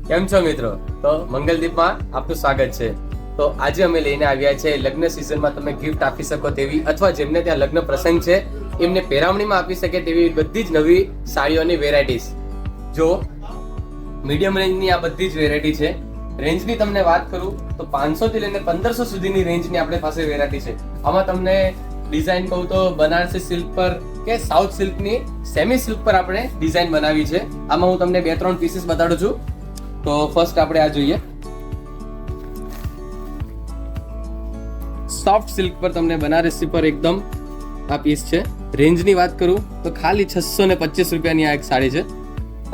કેમ છો મિત્રો? તો મંગલદીપમાં આપનું સ્વાગત છે. તો આજે અમે લઈને આવ્યા છે લગ્ન સિઝનમાં તમે ગિફ્ટ આપી શકો તેવી અથવા જેમને ત્યાં લગ્ન પ્રસંગ છે એમને પહેરામણીમાં આપી શકે તેવી બધી જ નવી સાડીઓની વેરાયટીઝ. જો મીડિયમ રેન્જની આ બધી જ વેરાયટી છે. રેન્જની તમને વાત કરું તો 500 થી લઈને 1500 સુધીની રેન્જની આપણી પાસે વેરાયટી છે. આમાં તમને ડિઝાઇન કહું તો બનારસી સિલ્ક પર કે સાઉથ સિલ્કની સેમી સિલ્ક પર આપણે ડિઝાઇન બનાવી છે. આમાં હું તમને 2-3 પીસીસ બતાડું છું. તો ફર્સ્ટ આપણે આ જોઈએ. સોફ્ટ સિલ્ક પર તમને બનારસી પર એકદમ આ પીસ છે. રેન્જની વાત કરું તો ખાલી 625 રૂપિયાની આ એક સાડી છે.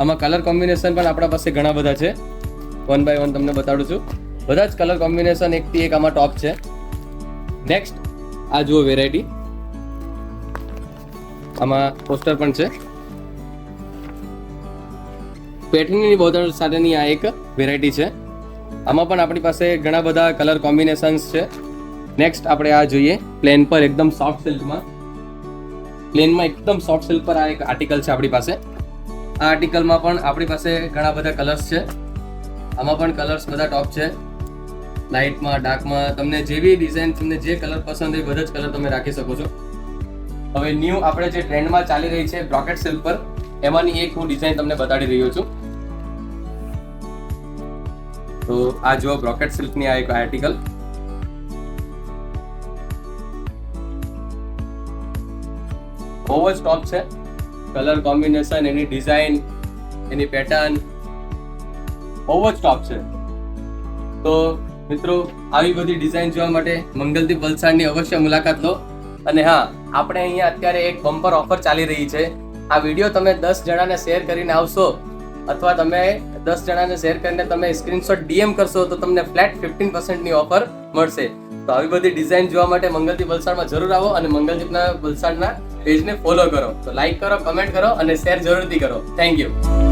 આમાં કલર કોમ્બિનેશન પણ આપણા પાસે ઘણા બધા છે. 1 by 1 તમને બતાડું છું. બધા જ કલર કોમ્બિનેશન એકથી એક આમાં ટોપ છે. નેક્સ્ટ આ જુઓ વેરાયટી. આમાં પોસ્ટર પણ છે. પેટર્નની બોર્ડર સાથેની આ એક વેરાયટી છે. આમાં પણ આપણી પાસે ઘણા બધા કલર કોમ્બિનેશન્સ છે. નેક્સ્ટ આપણે આ જોઈએ પ્લેન પર એકદમ સોફ્ટ સિલ્કમાં. પ્લેનમાં એકદમ સોફ્ટ સિલ્ક પર આ એક આર્ટિકલ છે આપણી પાસે. આ આર્ટિકલમાં પણ આપણી પાસે ઘણા બધા કલર્સ છે. આમાં પણ કલર્સ બધા ટોપ છે. લાઇટમાં, ડાર્કમાં, તમને જેવી ડિઝાઇન, તમને જે કલર પસંદ હોય બધા જ કલર તમે રાખી શકો છો. હવે ન્યૂ આપણે જે ટ્રેન્ડમાં ચાલી રહી છે બ્રોકેટ સિલ્ક પર, એમાંની એક હું ડિઝાઇન તમને બતાડી રહ્યો છું. તો આ જુઓ બ્રોકેટ સિલ્કની આ એક આર્ટિકલ. બહુ જ ટોપ છે. કલર કોમ્બિનેશન, એની ડિઝાઇન, એની પેટર્ન બહુ જ ટોપ છે. તો મિત્રો આવી બધી ડિઝાઇન જોવા માટે મંગલદીપ વલસાડની અવશ્ય મુલાકાત લો. અને હા, આપણે અહીંયા અત્યારે એક બમ્પર ઓફર ચાલી રહી છે. આ વિડીયો તમે 10 જણાને શેર કરીને આવશો અથવા તમે 10 જણાને શેર કરીને તમે સ્ક્રીનશોટ DM કરશો તો તમને ફ્લેટ 15% ની ઓફર મળશે. તો આવી બધી ડિઝાઇન જોવા માટે મંગલદીપ વલસાડમાં જરૂર આવો અને મંગલદીપના વલસાડના પેજને ફોલો કરો. તો લાઈક કરો, કમેન્ટ કરો અને શેર જરૂરથી કરો. Thank you.